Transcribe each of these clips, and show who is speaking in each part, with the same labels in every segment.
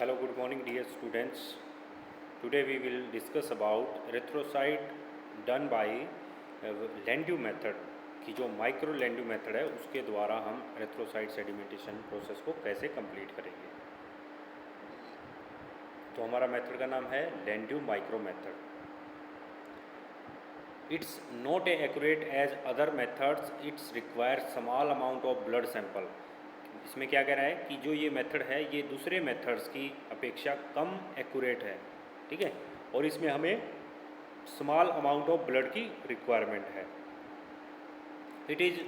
Speaker 1: Hello, good morning, dear students. Today we will discuss about erythrocyte done by Landau method की जो micro लैंडू method है उसके द्वारा हम एरिथ्रोसाइट सेडिमेंटेशन प्रोसेस को कैसे कंप्लीट करेंगे। तो हमारा मेथड का नाम है Landau micro method. It's not a accurate as other methods, it's require small amount of blood sample. इसमें क्या कह रहा है कि जो ये मेथड है ये दूसरे मेथड्स की अपेक्षा कम एक्यूरेट है, ठीक है, और इसमें हमें स्मॉल अमाउंट ऑफ ब्लड की रिक्वायरमेंट है। It is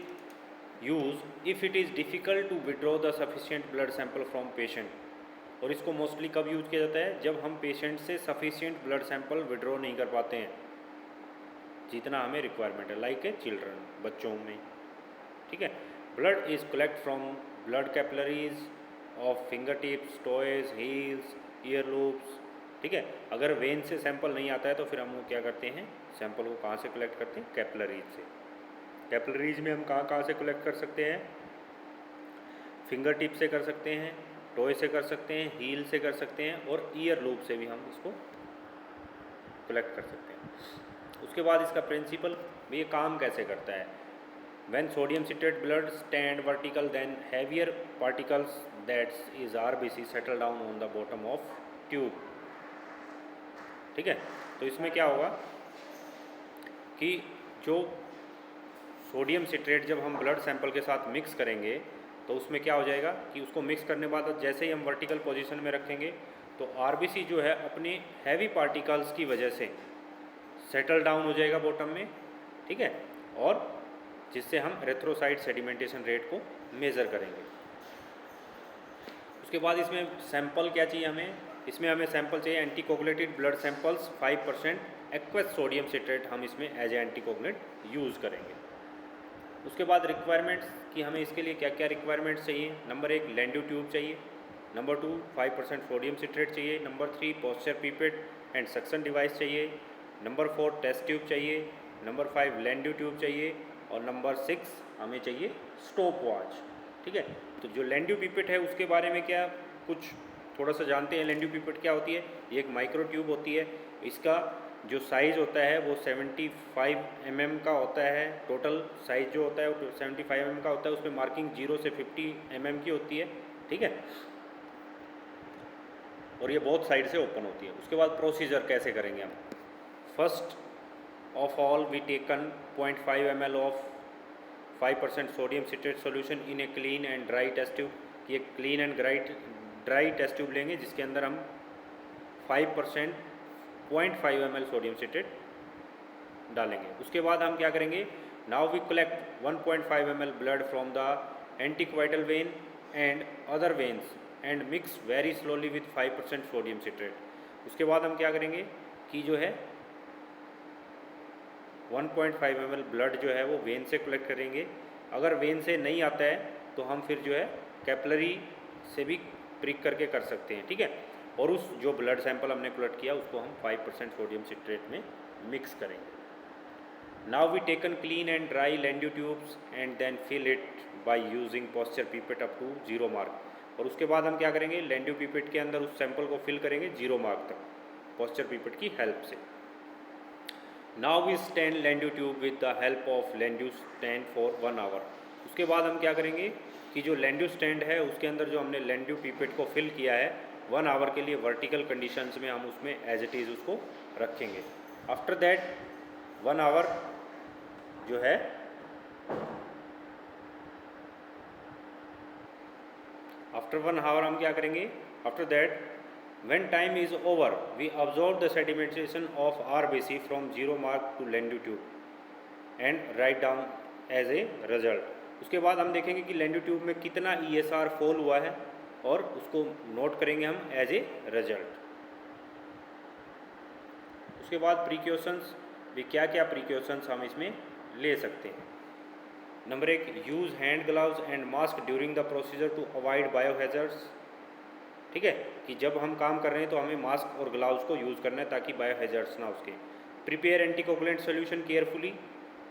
Speaker 1: use if it is difficult to withdraw the sufficient blood sample from patient. और इसको मोस्टली कब यूज़ किया जाता है? जब हम पेशेंट से सफिशिएंट ब्लड सैंपल विड्रॉ नहीं कर पाते हैं जितना हमें रिक्वायरमेंट है, लाइक ए चिल्ड्रन, बच्चों में, ठीक है। Blood is collect from blood capillaries of finger tips, toes, heels, ear loops, ठीक है। अगर वेन से सैंपल नहीं आता है तो फिर हम वो क्या करते हैं, सैंपल को कहाँ से कलेक्ट करते हैं? कैपिलरीज से। कैपिलरीज में हम कहाँ कहाँ से कलेक्ट कर सकते हैं? फिंगर टिप से कर सकते हैं, टोए से कर सकते हैं, हील से कर सकते हैं, और ईयर लूप से भी हम इसको कलेक्ट कर सकते हैं। उसके बाद इसका प्रिंसिपल, ये काम कैसे करता है? When sodium citrate blood stand vertical, then heavier particles, that is RBC, settle down on the bottom of tube, ठीक है। तो इसमें क्या होगा कि जो सोडियम सिट्रेट जब हम ब्लड सैंपल के साथ मिक्स करेंगे तो उसमें क्या हो जाएगा कि उसको मिक्स करने के बाद जैसे ही हम वर्टिकल पोजीशन में रखेंगे तो आरबीसी जो है अपने हैवी पार्टिकल्स की वजह से सेटल डाउन हो जाएगा बॉटम में, ठीक है, और जिससे हम एरिथ्रोसाइट सेडिमेंटेशन रेट को मेज़र करेंगे। उसके बाद इसमें सैंपल क्या चाहिए हमें? इसमें हमें सैंपल चाहिए anticoagulated blood samples 5% aqueous sodium citrate, हम इसमें एज ए एंटीकोगुलेंट यूज़ करेंगे। उसके बाद रिक्वायरमेंट्स कि हमें इसके लिए क्या क्या रिक्वायरमेंट्स चाहिए। नंबर 1 लैंडू ट्यूब चाहिए, नंबर 2 5% सोडियम सिट्रेट चाहिए, number 3 Pasteur pipette and suction device चाहिए, नंबर 4 टेस्ट ट्यूब चाहिए, नंबर 5 लैंडू ट्यूब चाहिए, और नंबर 6 हमें चाहिए स्टॉप वॉच, ठीक है। तो जो लैंडू पिपेट है उसके बारे में क्या कुछ थोड़ा सा जानते हैं। लैंडू पिपेट क्या होती है? ये एक माइक्रो ट्यूब होती है। इसका जो साइज़ होता है वो 75 mm का होता है। टोटल साइज़ जो होता है वो 75 mm का होता है। उसमें मार्किंग 0 से 50 mm की होती है, ठीक है, और ये बहुत साइड से ओपन होती है। उसके बाद प्रोसीजर कैसे करेंगे हम? First of all we taken 0.5 ml of 5% sodium citrate solution in a clean and dry test tube। ये clean and dry test tube लेंगे जिसके अंदर हम 5% 0.5 ml सोडियम सिट्रेट डालेंगे। उसके बाद हम क्या करेंगे? Now we collect 1.5 ml blood from the antecoital vein and other veins and mix very slowly with 5% sodium citrate। उसके बाद हम क्या करेंगे कि जो है 1.5 ml ब्लड जो है वो वेन से कलेक्ट करेंगे। अगर वेन से नहीं आता है तो हम फिर जो है कैपिलरी से भी प्रिक करके कर सकते हैं, ठीक है, और उस जो ब्लड सैंपल हमने कलेक्ट किया उसको हम 5% सोडियम सिट्रेट में मिक्स करेंगे। Now we taken clean and dry Landau tubes and then fill it by using Pasteur pipette up to 0 mark. और उसके बाद हम क्या करेंगे? लैंडू पिपेट के अंदर उस सैंपल को फिल करेंगे 0 मार्क तक पॉस्चर पिपेट की हेल्प से। Now we stand Landau tube with the help of Landau stand for 1 hour. उसके बाद हम क्या करेंगे कि जो लैंडू स्टैंड है उसके अंदर जो हमने लैंडू पिपेट को फिल किया है 1 आवर के लिए वर्टिकल कंडीशंस में हम उसमें एज इट इज़ उसको रखेंगे। आफ्टर दैट 1 आवर जो है आफ्टर 1 आवर हम क्या करेंगे? After that when time is over we absorb the sedimentation of RBC from 0 mark to Landau tube and write down as a result। उसके बाद हम देखेंगे कि लैंडू ट्यूब में कितना ESR फॉल हुआ है और उसको नोट करेंगे हम एज ए रिजल्ट। उसके बाद प्रिकॉशंस भी क्या क्या प्रिकॉशंस हम इसमें ले सकते हैं। Number 1 use hand gloves and mask during the procedure to avoid biohazards, ठीक है, कि जब हम काम कर रहे हैं तो हमें मास्क और ग्लव्स को यूज़ करना है ताकि बायोहैजर्ड्स ना उसके। प्रिपेयर एंटीकोगुलेंट सोल्यूशन केयरफुली,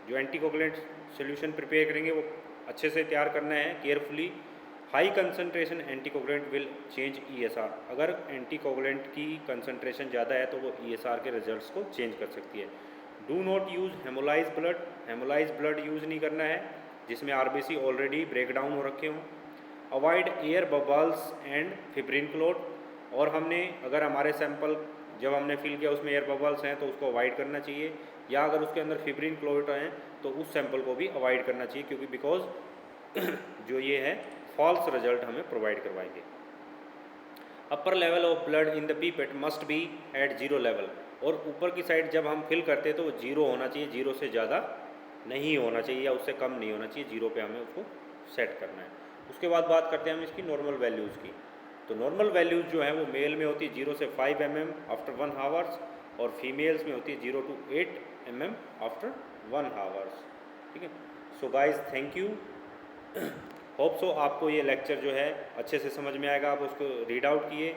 Speaker 1: जो एंटीकोगुलेंट सोल्यूशन प्रिपेयर करेंगे वो अच्छे से तैयार करना है carefully. High concentration anticoagulant will change ESR। अगर एंटीकोगुलेंट की कंसनट्रेशन ज़्यादा है तो वो ESR के रिजल्ट्स को चेंज कर सकती है। Do not use haemolyse blood, haemolyse blood use नहीं करना है जिसमें RBC ऑलरेडी ब्रेक डाउन हो रखे हों। Avoid air bubbles and fibrin clot, और हमने अगर हमारे सैंपल जब हमने फिल किया उसमें एयर बबल्स हैं तो उसको अवॉइड करना चाहिए, या अगर उसके अंदर फिब्रिन क्लॉट हैं तो उस सैंपल को भी अवॉइड करना चाहिए, क्योंकि बिकॉज जो ये है फॉल्स रिजल्ट हमें प्रोवाइड करवाएंगे। Upper level of blood in the pipette must be at 0 level, और ऊपर की साइड जब हम फिल करते हैं तो वो 0 होना चाहिए, 0 से ज़्यादा नहीं होना चाहिए या उससे कम नहीं होना चाहिए, 0 पे हमें उसको सेट करना है। उसके बाद बात करते हैं हम इसकी नॉर्मल वैल्यूज़ की। तो नॉर्मल वैल्यूज़ जो है वो मेल में होती है 0 से 5 mm आफ्टर 1 आवर्स, और फीमेल्स में होती है 0 to 8 mm आफ्टर 1 आवर्स। ठीक है। So guys thank you, hope so आपको ये लेक्चर जो है अच्छे से समझ में आएगा। आप उसको रीड आउट किए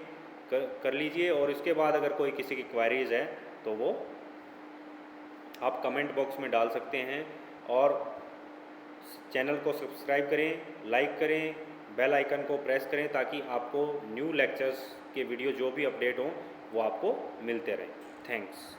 Speaker 1: कर लीजिए, और इसके बाद अगर कोई किसी की क्वेरीज़ है तो वो आप कमेंट बॉक्स में डाल सकते हैं, और चैनल को सब्सक्राइब करें, लाइक करें, बेल आइकन को प्रेस करें ताकि आपको न्यू लेक्चर्स के वीडियो जो भी अपडेट हों वो आपको मिलते रहें। थैंक्स।